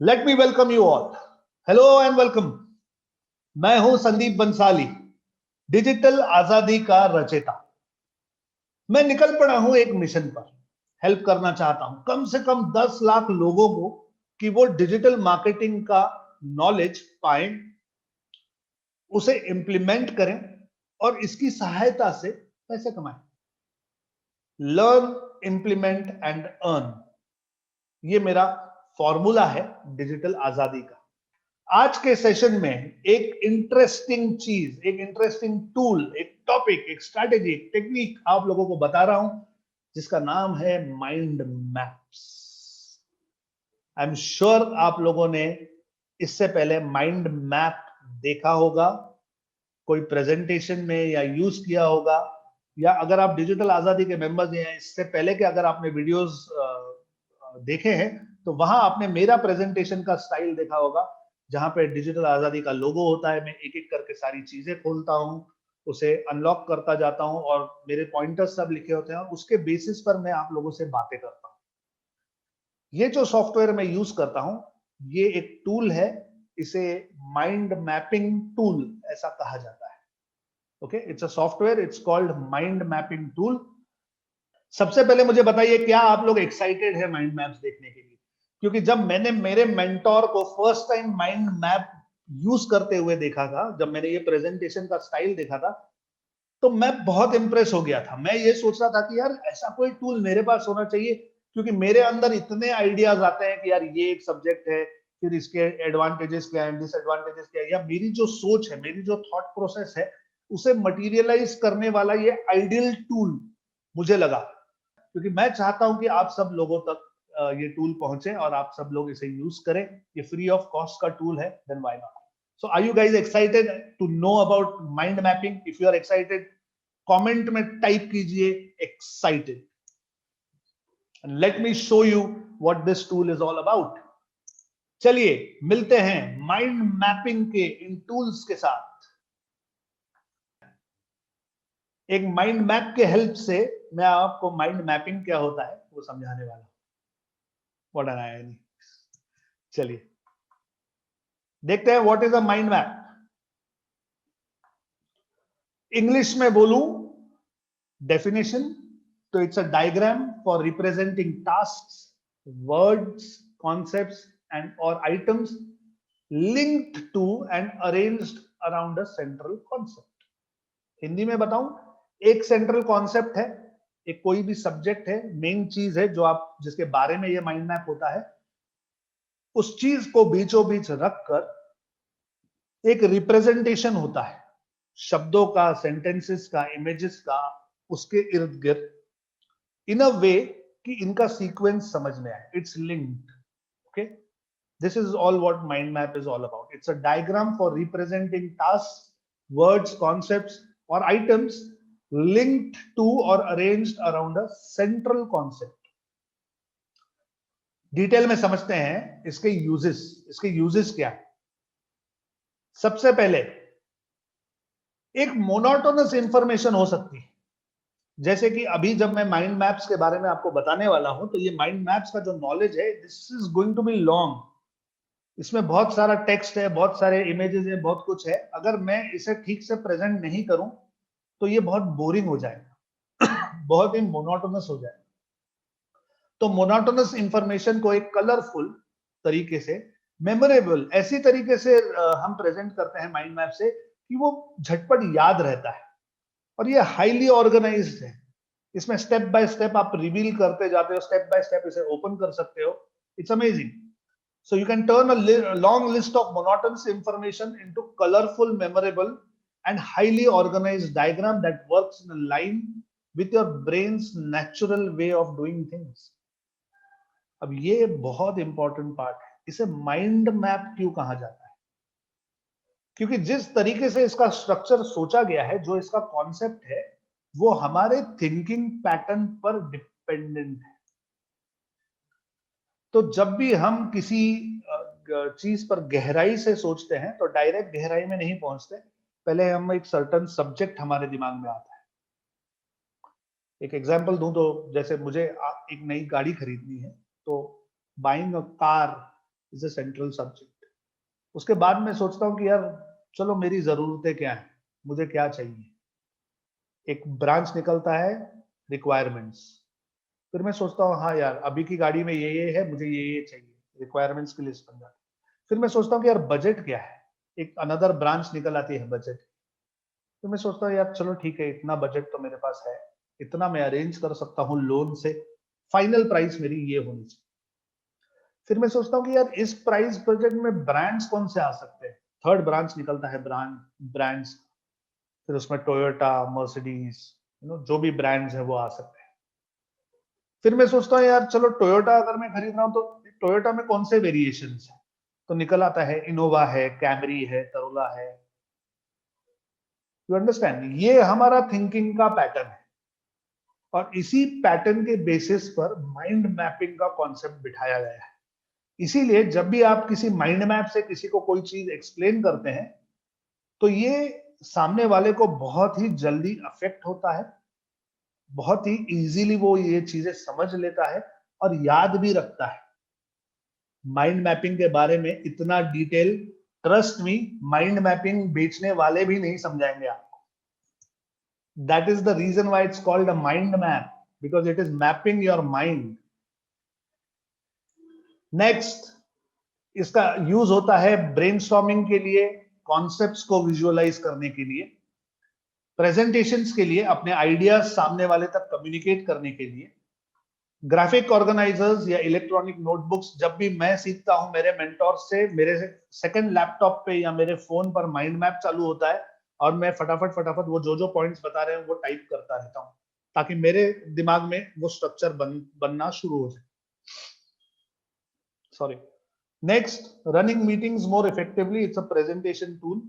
Let me welcome you all. Hello and welcome. मैं हूं Sandeep Bhansali, digital आजादी का रचयिता। मैं निकल पड़ा हूं एक मिशन पर। हेल्प करना चाहता हूं कम से कम 10 लाख लोगों को कि वो डिजिटल मार्केटिंग का नॉलेज पाएं, उसे इंप्लीमेंट करें और इसकी सहायता से पैसे कमाएं। लर्न, इंप्लीमेंट एंड अर्न, ये मेरा फॉर्मूला है डिजिटल आजादी का। आज के सेशन में एक इंटरेस्टिंग चीज, एक इंटरेस्टिंग टूल, एक टॉपिक, एक स्ट्रैटेजी, एक टेक्निक आप लोगों को बता रहा हूं जिसका नाम है mind maps. I am sure आप लोगों ने इससे पहले माइंड मैप देखा होगा, कोई प्रेजेंटेशन में या यूज किया होगा, या अगर आप डिजिटल आजादी के मेंबर्स हैं इससे पहले के अगर आपने वीडियोस देखे हैं तो वहां आपने मेरा प्रेजेंटेशन का स्टाइल देखा होगा, जहां पे डिजिटल आजादी का लोगो होता है। मैं एक एक करके सारी चीजें खोलता हूं, उसे अनलॉक करता जाता हूं और मेरे पॉइंटर्स सब लिखे होते हैं और उसके बेसिस पर मैं आप लोगों से बातें करता हूं। ये जो सॉफ्टवेयर मैं यूज करता हूं ये एक टूल है, इसे माइंड मैपिंग टूल ऐसा कहा जाता है। Okay, it's a software, it's called mind mapping tool. सबसे पहले मुझे बताइए, क्या आप लोग एक्साइटेड है माइंड मैप्स देखने के लिए? क्योंकि जब मैंने मेरे मेंटोर को first time mind map use करते हुए देखा था, जब मैंने ये प्रेजेंटेशन का स्टाइल देखा था, तो मैं बहुत इंप्रेस हो गया था। मैं ये सोच रहा था कि यार ऐसा कोई टूल मेरे पास होना चाहिए, क्योंकि मेरे अंदर इतने आइडियाज आते हैं कि यार ये एक सब्जेक्ट है, फिर इसके एडवांटेजेस क्या है, डिसएडवांटेजेस क्या है, या मेरी जो सोच है, मेरी जो थॉट प्रोसेस है, उसे मटीरियलाइज करने वाला ये आइडियल टूल मुझे लगा। क्योंकि मैं चाहता हूं कि आप सब लोगों तक ये टूल पहुंचे और आप सब लोग इसे यूज करें। ये फ्री ऑफ कॉस्ट का टूल है, then why not? So are you guys excited to know about mind mapping? If you are excited, comment में टाइप कीजिए excited, and let me show you what this tool is all about. चलिए मिलते हैं mind mapping के इन tools के साथ। एक mind map के हेल्प से मैं आपको माइंड मैपिंग क्या होता है वो समझाने वाला हूं। व्हाट एन आई, चलिए देखते हैं what is a mind map. English में बोलूं डेफिनेशन, तो it's a diagram for representing tasks, words, concepts and और items linked to and arranged around a central concept। Hindi में बताऊं, एक सेंट्रल कॉन्सेप्ट है, एक कोई भी सब्जेक्ट है, मेन चीज है जो आप जिसके बारे में ये माइंड मैप होता है, उस चीज को बीचों बीच रखकर एक रिप्रेजेंटेशन होता है शब्दों का, सेंटेंसेस का, इमेजेस का, उसके इर्द गिर्द, इन अ वे कि इनका सीक्वेंस समझ में आए। It's linked. Okay, this is all what mind map is all about. It's a diagram for representing tasks, words, concepts or items linked to or arranged around a central concept। Detail में समझते हैं इसके uses. इसके uses क्या है? सबसे पहले, एक मोनोटोनस इंफॉर्मेशन हो सकती है, जैसे कि अभी जब मैं माइंड मैप्स के बारे में आपको बताने वाला हूं, तो ये माइंड मैप्स का जो नॉलेज है, this is going to be long. इसमें बहुत सारा टेक्स्ट है, बहुत सारे इमेजेस है, बहुत कुछ है। अगर मैं इसे ठीक से प्रेजेंट नहीं करूं तो ये बहुत बोरिंग हो जाएगा बहुत ही मोनोटोनस हो जाएगा। तो मोनोटोनस इंफॉर्मेशन को एक कलरफुल तरीके से, मेमोरेबल ऐसी तरीके से हम प्रेजेंट करते हैं माइंड मैप से कि वो झटपट याद रहता है। और ये हाईली ऑर्गेनाइज्ड है। इसमें स्टेप बाय स्टेप आप रिवील करते जाते हो, स्टेप बाय स्टेप इसे ओपन कर सकते हो। It's amazing. So you can turn a long list of monotonous information into colorful, memorable, and highly organized diagram that works in a line with your brain's natural way of doing things। अब ये बहुत important part है। इसे mind map क्यों कहा जाता है? क्योंकि जिस तरीके से इसका स्ट्रक्चर सोचा गया है, जो इसका कॉन्सेप्ट है, वो हमारे थिंकिंग पैटर्न पर डिपेंडेंट है। तो जब भी हम किसी चीज पर गहराई से सोचते हैं तो डायरेक्ट गहराई में नहीं पहुंचते, पहले हम एक सर्टन सब्जेक्ट हमारे दिमाग में आता है। एक एग्जांपल दूं तो, जैसे मुझे एक नई गाड़ी खरीदनी है, तो buying a car is a central subject. उसके बाद मैं सोचता हूँ कि यार चलो मेरी जरूरतें क्या है, मुझे क्या चाहिए। एक ब्रांच निकलता है रिक्वायरमेंट्स। फिर मैं सोचता हूँ हाँ यार अभी की गाड़ी में ये है, मुझे ये चाहिए, रिक्वायरमेंट्स की लिस्ट बन जाती है। फिर मैं सोचता हूँ कि यार बजट क्या है, एक अनदर ब्रांच निकल आती है बजट। तो मैं सोचता हूँ यार चलो ठीक है, इतना बजट तो मेरे पास है, इतना मैं अरेंज कर सकता हूँ लोन से, फाइनल प्राइस मेरी ये होनी चाहिए। फिर मैं सोचता हूँ कि यार इस प्राइस बजट में ब्रांड्स कौन से आ सकते हैं। थर्ड ब्रांच निकलता है ब्रांड्स। फिर उसमें टोयोटा, मर्सिडीज, जो भी ब्रांड्स है वो आ सकते हैं। फिर मैं सोचता हूँ यार चलो टोयोटा अगर मैं खरीद रहा हूँ तो टोयोटा में कौन से वेरिएशन है। तो निकल आता है इनोवा है, कैमरी है, करोला है। यू अंडरस्टैंड, ये हमारा थिंकिंग का पैटर्न है। और इसी पैटर्न के बेसिस पर माइंड मैपिंग का कॉन्सेप्ट बिठाया गया है। इसीलिए जब भी आप किसी माइंड मैप से किसी को कोई चीज एक्सप्लेन करते हैं तो ये सामने वाले को बहुत ही जल्दी अफेक्ट होता है, बहुत ही इजीली वो ये चीजें समझ लेता है और याद भी रखता है। माइंड मैपिंग के बारे में इतना detail, trust me, mind mapping बेचने वाले भी नहीं समझाएंगे आपको। That is the reason why it's called a mind map, because it is mapping your mind. Next, इसका यूज होता है ब्रेनस्टॉर्मिंग के लिए, कॉन्सेप्ट्स को विजुअलाइज करने के लिए, प्रेजेंटेशंस के लिए, अपने आइडियाज सामने वाले तक कम्युनिकेट करने के लिए, ग्राफिक ऑर्गेनाइजर्स या इलेक्ट्रॉनिक नोटबुक्स। जब भी मैं सीखता हूं मेरे मेंटोर से, मेरे सेकंड लैपटॉप पे या मेरे फोन पर माइंड मैप चालू होता है और मैं फटाफट फटाफट वो जो पॉइंट्स बता रहे हैं वो टाइप करता रहता हूं, ताकि मेरे दिमाग में वो स्ट्रक्चर बनना शुरू हो जाए। Sorry. Next, running meetings more effectively, it's a presentation tool.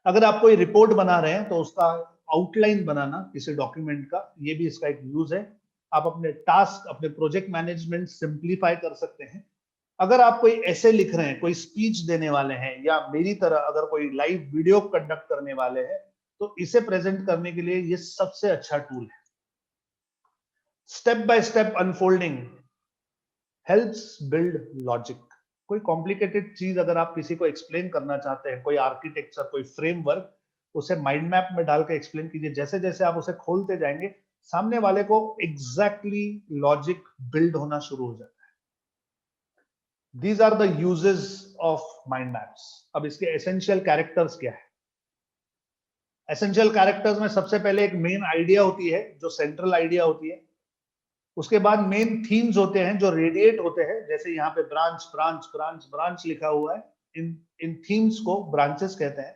अगर आप कोई रिपोर्ट बना रहे हैं तो उसका आउटलाइन बनाना किसी डॉक्यूमेंट का, ये भी इसका एक यूज है। आप अपने टास्क, अपने प्रोजेक्ट मैनेजमेंट सिंप्लीफाई कर सकते हैं। अगर आप कोई ऐसे लिख रहे हैं, कोई स्पीच देने वाले हैं, या मेरी तरह अगर कोई लाइव वीडियो कंडक्ट करने वाले हैं, तो इसे प्रेजेंट करने के लिए ये सबसे अच्छा टूल है। Step by step unfolding helps build logic. कोई कॉम्प्लिकेटेड चीज अगर आप किसी को एक्सप्लेन करना चाहते हैं, कोई आर्किटेक्चर, कोई फ्रेमवर्क, उसे माइंड मैप में डाल के एक्सप्लेन कीजिए। जैसे जैसे आप उसे खोलते जाएंगे, सामने वाले को एग्जैक्टली लॉजिक बिल्ड होना शुरू हो जाता है। These are the uses of mind maps. अब इसके एसेंशियल कैरेक्टर्स क्या है। एसेंशियल कैरेक्टर्स में सबसे पहले एक मेन आइडिया होती है जो सेंट्रल आइडिया होती है। उसके बाद मेन थीम्स होते हैं जो रेडिएट होते हैं, जैसे यहाँ पे ब्रांच ब्रांच ब्रांच ब्रांच लिखा हुआ है। इन इन थीम्स को ब्रांचेस कहते हैं।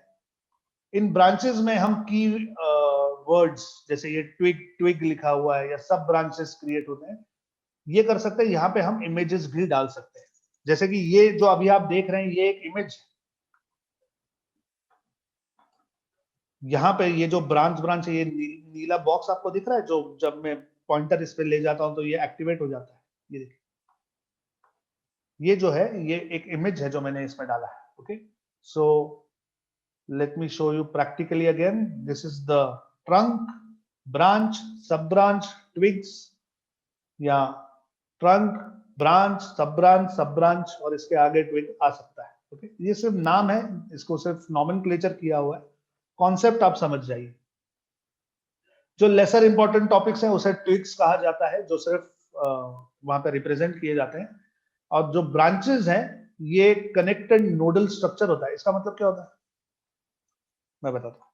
इन ब्रांचेस में हम की वर्ड्स, जैसे ये ट्विग ट्विग लिखा हुआ है, या सब ब्रांचेस क्रिएट होते हैं, ये कर सकते हैं। यहाँ पे हम इमेजेस भी डाल सकते हैं, जैसे कि ये जो अभी आप देख रहे हैं ये एक इमेज। यहाँ पे ये जो ब्रांच ब्रांच है, ये नीला बॉक्स आपको दिख रहा है, जो जब मैं पॉइंटर इस पे ले जाता हूं तो ये एक्टिवेट हो जाता है। ये देखिए, ये जो है ये एक इमेज है जो मैंने इसमें डाला है। Okay, so let me show you practically again. This is the trunk, branch, सब ब्रांच, ट्विग्स, या ट्रंक, ब्रांच, सब ब्रांच, और इसके आगे ट्विग आ सकता है। ओके, ये सिर्फ नाम है, इसको सिर्फ नॉमेनक्लेचर किया हुआ है। कॉन्सेप्ट आप समझ जाइए। जो लेसर इंपॉर्टेंट टॉपिक्स हैं उसे ट्विग्स कहा जाता है, जो सिर्फ वहां पे रिप्रेजेंट किए जाते हैं। और जो ब्रांचेस हैं, ये कनेक्टेड नोडल स्ट्रक्चर होता है। इसका मतलब क्या होता है मैं बताता हूँ।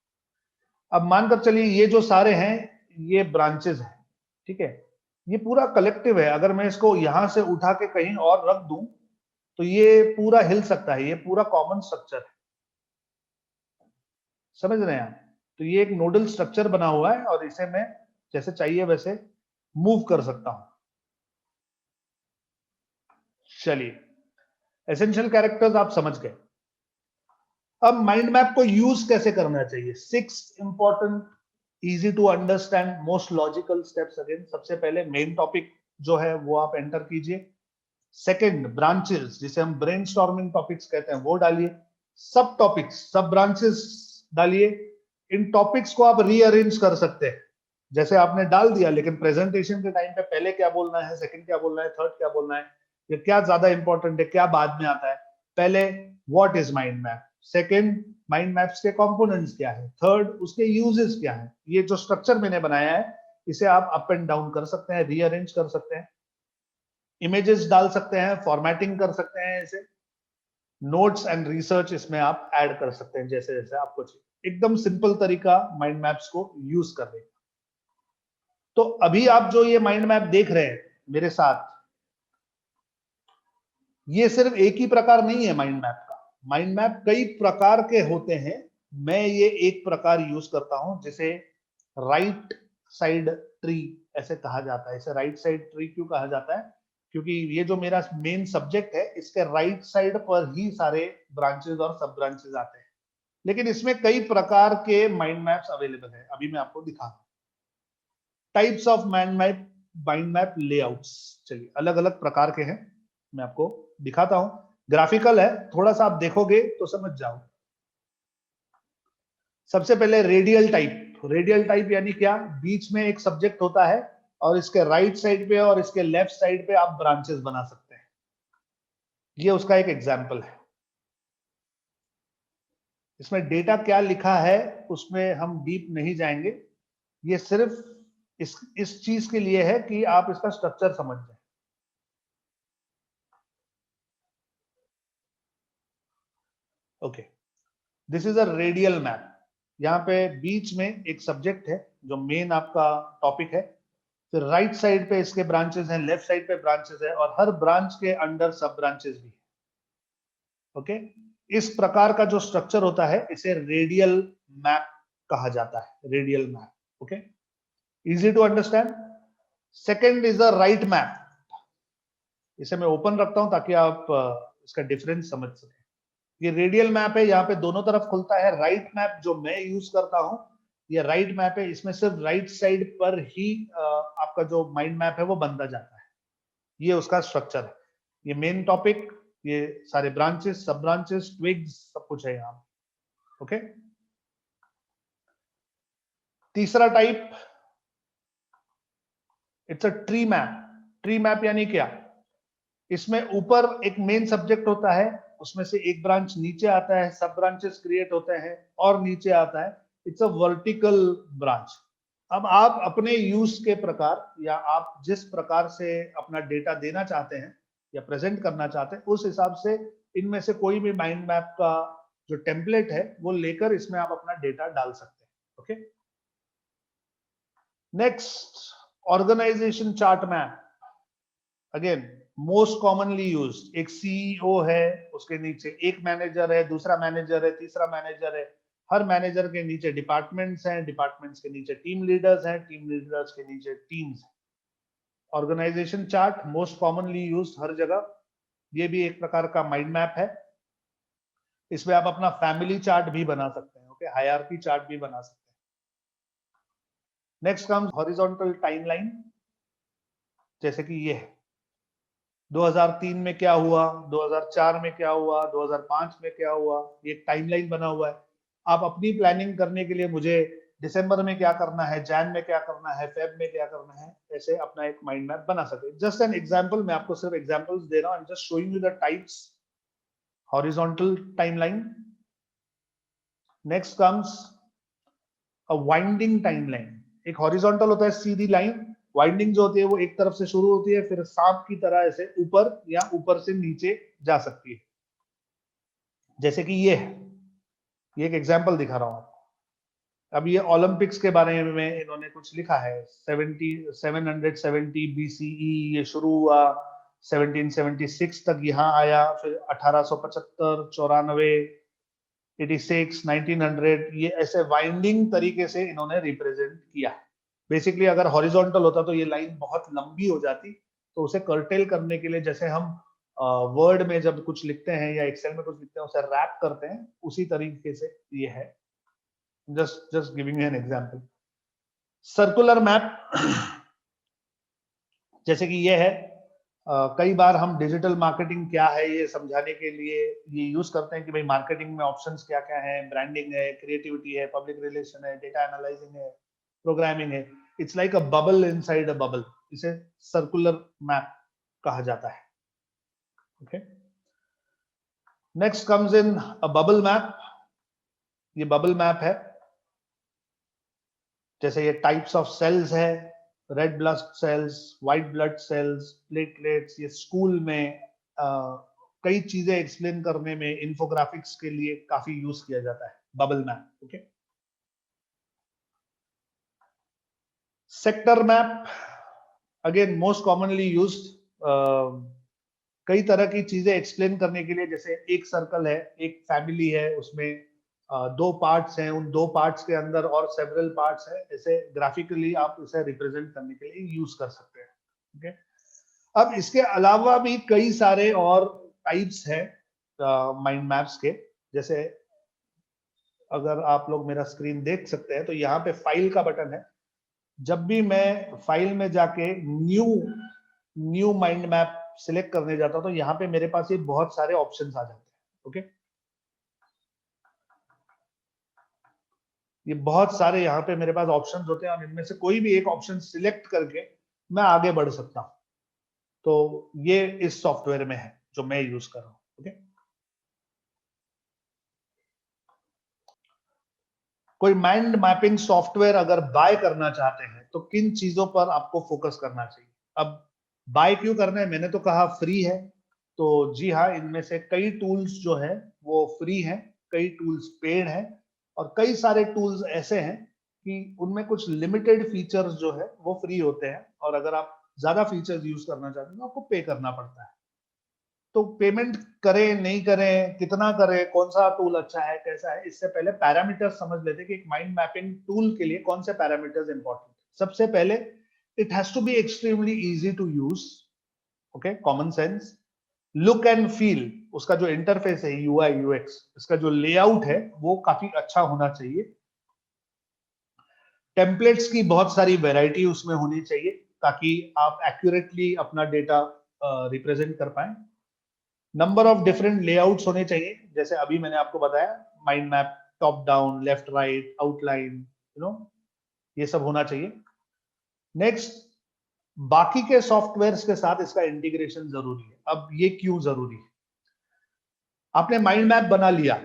अब मानकर चलिए ये जो सारे हैं ये ब्रांचेस हैं, ठीक है। ये पूरा कलेक्टिव है। अगर मैं इसको यहां से उठा के कहीं और रख दूं तो ये पूरा हिल सकता है। ये पूरा कॉमन स्ट्रक्चर है, समझ रहे हैं आप। तो ये एक नोडल स्ट्रक्चर बना हुआ है और इसे मैं जैसे चाहिए वैसे मूव कर सकता हूं। चलिए, एसेंशियल कैरेक्टर्स आप समझ गए। अब माइंड मैप को यूज कैसे करना चाहिए। 6 important, easy to understand, most logical steps. Again, सबसे पहले मेन टॉपिक जो है वो आप एंटर कीजिए। सेकंड, ब्रांचेस, जिसे हम ब्रेनस्टॉर्मिंग टॉपिक्स कहते हैं, वो डालिए। सब टॉपिक्स, सब ब्रांचेस डालिए। इन टॉपिक्स को आप रीअरेंज कर सकते हैं, जैसे आपने डाल दिया, लेकिन प्रेजेंटेशन के टाइम पे पहले क्या बोलना है, सेकंड क्या बोलना है, थर्ड क्या बोलना है, या क्या ज्यादा इंपॉर्टेंट है, क्या बाद में आता है? पहले what is mind map, second mind maps के कंपोनेंट्स क्या है, थर्ड उसके यूजेस क्या है। ये जो स्ट्रक्चर मैंने बनाया है इसे आप अप एंड डाउन कर सकते हैं, रीअरेंज कर सकते हैं, इमेजेस डाल सकते हैं, फॉर्मेटिंग कर सकते हैं, इसे नोट्स एंड रिसर्च इसमें आप ऐड कर सकते हैं जैसे जैसे आपको चाहिए। एकदम सिंपल तरीका माइंड मैप्स को यूज करने का। तो अभी आप जो ये माइंड मैप देख रहे हैं मेरे साथ, ये सिर्फ एक ही प्रकार नहीं है माइंड मैप का। माइंड मैप कई प्रकार के होते हैं, मैं ये एक प्रकार यूज करता हूं जिसे राइट साइड ट्री ऐसे कहा जाता है। इसे राइट साइड ट्री क्यों कहा जाता है? क्योंकि ये जो मेरा मेन सब्जेक्ट है इसके राइट साइड पर ही सारे ब्रांचेस और सब ब्रांचेस आते हैं। लेकिन इसमें कई प्रकार के माइंड मैप्स अवेलेबल है, अभी मैं आपको दिखा रहा हूं। Types of mind map layouts, चलिए अलग अलग प्रकार के हैं, मैं आपको दिखाता हूं। ग्राफिकल है, थोड़ा सा आप देखोगे तो समझ जाओ। सबसे पहले रेडियल टाइप। रेडियल टाइप यानी क्या? बीच में एक सब्जेक्ट होता है और इसके राइट साइड पे और इसके लेफ्ट साइड पे आप ब्रांचेस बना सकते हैं। ये उसका एक एग्जांपल है। इसमें डेटा क्या लिखा है उसमें हम डीप नहीं जाएंगे, ये सिर्फ इस चीज के लिए है कि आप इसका स्ट्रक्चर समझ जाए। Okay, this is a radial map. यहाँ पे बीच में एक सब्जेक्ट है जो मेन आपका टॉपिक है, फिर राइट साइड पे इसके ब्रांचेस हैं, लेफ्ट साइड पे ब्रांचेस है और हर ब्रांच के अंडर सब ब्रांचेस भी है। ओके, इस प्रकार का जो स्ट्रक्चर होता है इसे रेडियल मैप कहा जाता है। Radial map. Okay, easy to understand. Second is a right map. इसे मैं ओपन रखता हूं ताकि आप इसका डिफरेंस समझ सकें। ये रेडियल मैप है, यहाँ पे दोनों तरफ खुलता है। राइट मैप जो मैं यूज करता हूं, ये राइट मैप है, इसमें सिर्फ राइट साइड पर ही आपका जो माइंड मैप है वो बनता जाता है। ये उसका स्ट्रक्चर है। ये मेन टॉपिक, ये सारे ब्रांचेस, सब ब्रांचेस, ट्विग्स, सब कुछ है यहाँ। ओके, तीसरा type, it's a tree map. Tree map यानी क्या? इसमें ऊपर एक मेन सब्जेक्ट होता है, उसमें से एक ब्रांच नीचे आता है, सब ब्रांचेस क्रिएट होते हैं और नीचे आता है। It's a vertical branch. अब आप अपने यूज के प्रकार या आप जिस प्रकार से अपना डेटा देना चाहते हैं या प्रेजेंट करना चाहते हैं उस हिसाब से इनमें से कोई भी माइंड मैप का जो टेम्पलेट है वो लेकर इसमें आप अपना डेटा डाल सकते हैं। Okay, next, organisation chart map. Again most commonly used. एक सीईओ है, उसके नीचे एक मैनेजर है, दूसरा मैनेजर है, तीसरा मैनेजर है। हर मैनेजर के नीचे डिपार्टमेंट्स हैं, डिपार्टमेंट्स के नीचे टीम लीडर्स हैं, टीम लीडर्स के नीचे टीम्स हैं। Organization chart most commonly used हर जगह। ये भी एक प्रकार का माइंड मैप है। इसमें आप अपना फैमिली चार्ट भी बना सकते हैं। ओके, हायरार्की चार्ट भी बना सकते हैं। नेक्स्ट कम्स हॉरिजॉन्टल टाइमलाइन, जैसे कि ये है 2003 में क्या हुआ, 2004 में क्या हुआ, 2005 में क्या हुआ, ये एक टाइमलाइन बना हुआ है। आप अपनी प्लानिंग करने के लिए मुझे दिसंबर में क्या करना है, जैन में क्या करना है, फेब में क्या करना है, ऐसे अपना एक माइंड मैप बना सके। जस्ट एन एग्जांपल, मैं आपको सिर्फ एग्जांपल्स दे रहा हूं। I am just showing you the types. Horizontal timeline. Next comes a winding timeline. एक हॉरिजॉन्टल होता है सीधी लाइन, वाइंडिंग जो होती है वो एक तरफ से शुरू होती है फिर सांप की तरह ऐसे ऊपर या ऊपर से नीचे जा सकती है, जैसे कि ये है। ये एक एग्जांपल दिखा रहा हूं आपको। अब ये ओलंपिक्स के बारे में इन्होंने कुछ लिखा है। 770 बीसीई ये शुरू हुआ, 1776 तक यहाँ आया, फिर 1875, 94, 86, 1900, ये ऐसे वाइंडिंग तरीके से इन्होंने रिप्रेजेंट किया है। बेसिकली अगर हॉरिजॉन्टल होता तो ये लाइन बहुत लंबी हो जाती, तो उसे कर्टेल करने के लिए, जैसे हम वर्ड में जब कुछ लिखते हैं या एक्सेल में कुछ लिखते हैं उसे रैप करते हैं, उसी तरीके से ये है। Just giving an example. Circular map, जैसे कि ये है। कई बार हम डिजिटल मार्केटिंग क्या है ये समझाने के लिए ये यूज करते हैं कि भाई मार्केटिंग में ऑप्शंस क्या क्या है, ब्रांडिंग है, क्रिएटिविटी है, पब्लिक रिलेशन है, डेटा एनालाइजिंग है, प्रोग्रामिंग है। It's like a bubble inside a bubble. इसे सर्कुलर मैप कहा जाता है। Okay, next comes in a bubble map. ये बबल मैप है, जैसे ये टाइप्स ऑफ सेल्स है, red blood cells, white blood cells, platelets. ये स्कूल में कई चीजें एक्सप्लेन करने में इंफोग्राफिक्स के लिए काफी यूज किया जाता है bubble map. Okay, sector map again most commonly used कई तरह की चीजें एक्सप्लेन करने के लिए। जैसे एक सर्कल है, एक फैमिली है, उसमें दो पार्ट्स हैं, उन दो पार्ट्स के अंदर और सेवरल पार्ट्स हैं, ऐसे ग्राफिकली आप इसे रिप्रेजेंट करने के लिए यूज कर सकते हैं। ओके, अब इसके अलावा भी कई सारे और टाइप्स हैं माइंड मैप्स के। जैसे अगर आप लोग मेरा स्क्रीन देख सकते हैं तो यहाँ पे फाइल का बटन है। जब भी मैं फाइल में जाके न्यू माइंड मैप सिलेक्ट करने जाता हूं तो यहाँ पे मेरे पास ये बहुत सारे ऑप्शंस आ जाते हैं। ओके, ये बहुत सारे यहाँ पे मेरे पास ऑप्शंस होते हैं और इनमें से कोई भी एक ऑप्शन सिलेक्ट करके मैं आगे बढ़ सकता हूं। तो ये इस सॉफ्टवेयर में है जो मैं यूज कर रहा हूं। ओके, कोई माइंड मैपिंग सॉफ्टवेयर अगर बाय करना चाहते हैं तो किन चीजों पर आपको फोकस करना चाहिए? अब बाय क्यों करना है? मैंने तो कहा फ्री है, तो जी हाँ, इनमें से कई टूल्स जो है वो फ्री हैं, कई टूल्स पेड हैं, और कई सारे टूल्स ऐसे हैं कि उनमें कुछ लिमिटेड फीचर्स जो है वो फ्री होते हैं, और अगर आप ज्यादा फीचर्स यूज करना चाहते हैं तो आपको पे करना पड़ता है। तो पेमेंट करें नहीं करें, कितना करें, कौन सा टूल अच्छा है, कैसा है, इससे पहले पैरामीटर्स समझ लेते हैं कि एक माइंड मैपिंग टूल के लिए कौन से पैरामीटर्स इंपॉर्टेंट है। सबसे पहले, it has to be extremely easy to use. Okay, common sense, look and feel, उसका जो इंटरफेस है, यूआई यूएक्स, इसका जो लेआउट है वो काफी अच्छा होना चाहिए। टेम्पलेट्स की बहुत सारी वैरायटी उसमें होनी चाहिए ताकि आप एक्यूरेटली अपना डेटा रिप्रेजेंट कर पाए। नंबर ऑफ डिफरेंट लेआउट्स होने चाहिए, जैसे अभी मैंने आपको बताया, mind map, top down, left right, outline, ये सब होना चाहिए। नेक्स्ट, बाकी के सॉफ्टवेयर्स के साथ इसका इंटीग्रेशन जरूरी है। अब ये क्यों जरूरी है? आपने माइंड मैप बना लिया,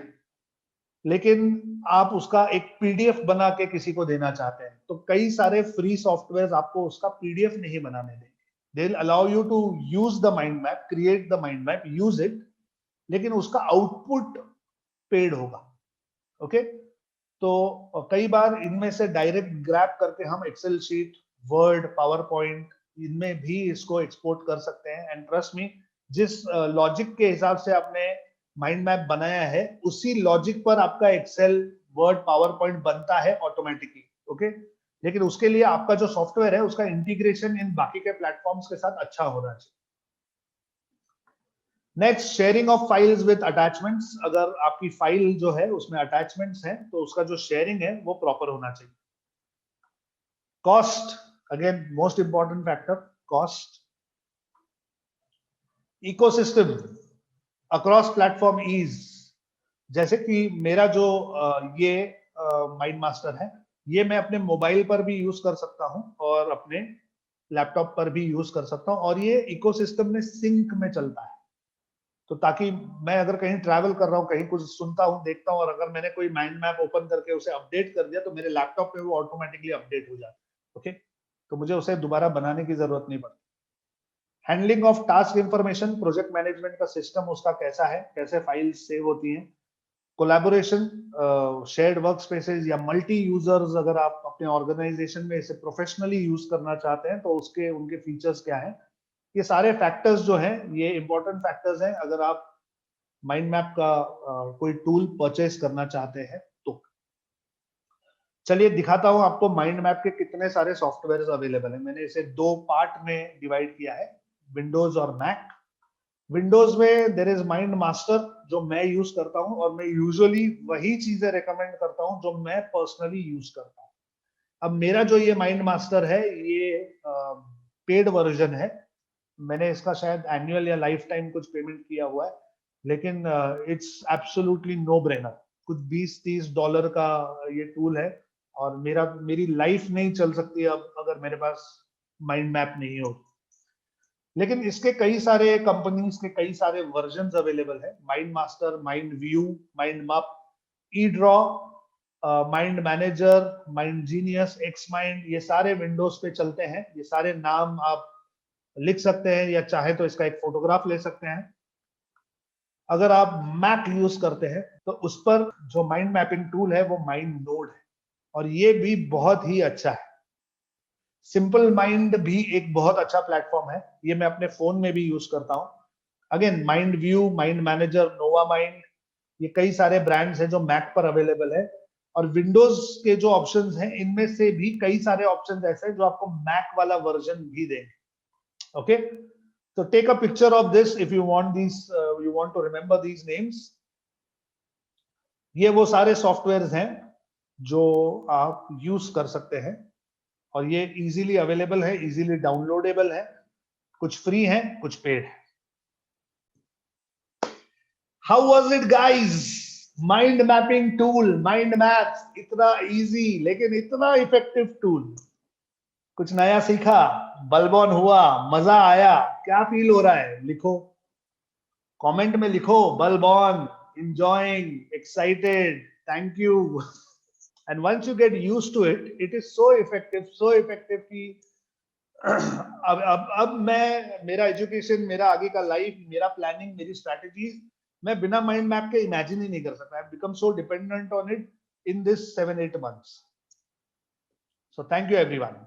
लेकिन आप उसका एक पीडीएफ बना के किसी को देना चाहते हैं, तो कई सारे फ्री सॉफ्टवेयर आपको उसका पीडीएफ नहीं बनाने देंगे। They will allow you to use the mind map, create the mind map, use it, लेकिन उसका आउटपुट पेड होगा। ओके, तो कई बार इनमें से डायरेक्ट ग्रैब करके हम Excel sheet, Word, PowerPoint, इनमें भी इसको एक्सपोर्ट कर सकते हैं। एंड ट्रस्ट मी, जिस लॉजिक के हिसाब से आपने माइंड मैप बनाया है, उसी लॉजिक पर आपका एक्सेल, वर्ड, पावर पॉइंट बनता है ऑटोमेटिकली। ओके, लेकिन उसके लिए आपका जो सॉफ्टवेयर है उसका इंटीग्रेशन इन बाकी के प्लेटफॉर्म्स के साथ अच्छा होना चाहिए। Next, sharing of files with attachments. अगर आपकी फाइल जो है उसमें अटैचमेंट्स हैं तो उसका जो शेयरिंग है वो प्रॉपर होना चाहिए। Cost, again most important factor, cost. Ecosystem, across platform ease, जैसे कि मेरा जो ये माइंड मास्टर है, ये मैं अपने मोबाइल पर भी यूज कर सकता हूं और अपने लैपटॉप पर भी यूज कर सकता हूं, और ये इकोसिस्टम में सिंक में चलता है। तो ताकि मैं अगर कहीं ट्रैवल कर रहा हूँ, कहीं कुछ सुनता हूँ, देखता हूँ, और अगर मैंने कोई माइंड मैप ओपन करके उसे अपडेट कर दिया तो मेरे लैपटॉप पे वो ऑटोमेटिकली अपडेट हो जाता है। ओके, तो मुझे उसे दोबारा बनाने की जरूरत नहीं पड़ती। Handling of task information, project management का सिस्टम उसका कैसा है, कैसे फाइल्स सेव होती हैं। कोलैबोरेशन, शेयर्ड वर्क स्पेसेस या मल्टी यूजर्स, अगर आप अपने ऑर्गेनाइजेशन में इसे प्रोफेशनली यूज करना चाहते हैं तो उसके उनके फीचर्स क्या हैं। ये सारे फैक्टर्स जो हैं ये इंपॉर्टेंट फैक्टर्स हैं अगर आप माइंड मैप का कोई टूल परचेज करना चाहते हैं तो। चलिए दिखाता हूं आपको माइंड मैप के कितने सारे सॉफ्टवेयर अवेलेबल है। मैंने इसे दो पार्ट में डिवाइड किया है, विंडोज और मैक। विंडोज में देयर इज माइंड मास्टर जो मैं यूज करता हूं, और मैं यूजुअली वही चीजें रेकमेंड करता हूं जो मैं पर्सनली यूज करता हूं। अब मेरा जो ये माइंड मास्टर है ये पेड वर्जन है। मैंने इसका शायद एनुअल या लाइफ टाइम कुछ पेमेंट किया हुआ है, लेकिन इट्स एब्सोल्युटली नो ब्रेनर। कुछ $20-30 का ये टूल है, और मेरी लाइफ नहीं चल सकती अब अगर मेरे पास माइंड मैप नहीं हो। लेकिन इसके कई सारे कंपनीज के कई सारे वर्जन अवेलेबल है। Mind master, mind view, mind map, e draw, mind manager, mind genius, X mind, ये सारे विंडोज पे चलते हैं। ये सारे नाम आप लिख सकते हैं या चाहे तो इसका एक फोटोग्राफ ले सकते हैं। अगर आप मैक यूज करते हैं तो उस पर जो माइंड मैपिंग टूल है वो माइंड नोड है, और ये भी बहुत ही अच्छा है। सिंपल माइंड भी एक बहुत अच्छा प्लेटफॉर्म है, ये मैं अपने फोन में भी यूज करता हूँ। Again mind view, mind manager, nova mind, ये कई सारे ब्रांड्स हैं जो मैक पर अवेलेबल है। और विंडोज के जो ऑप्शंस हैं इनमें से भी कई सारे ऑप्शंस ऐसे हैं जो आपको मैक वाला वर्जन भी देंगे। ओके, तो take a picture of this if you want this, you want to remember these names. ये वो सारे सॉफ्टवेयर्स हैं जो आप यूज कर सकते हैं, और ये इजीली अवेलेबल है, इजीली डाउनलोडेबल है। कुछ फ्री है, कुछ पेड है। How was it guys? Mind mapping tool, mind maps, इतना इजी लेकिन इतना इफेक्टिव टूल। कुछ नया सीखा, बलबॉन हुआ, मजा आया, क्या फील हो रहा है? लिखो, कमेंट में लिखो। बलबॉन, enjoying, excited, thank you. And once you get used to it, it is so effective कि अब मैं, मेरा एजुकेशन, मेरा आगे का लाइफ, मेरा प्लानिंग, मेरी स्ट्रैटेजी मैं बिना माइंड मैप के इमेजिन ही नहीं कर सकता। I become so dependent on it in this 7-8 months. So thank you everyone.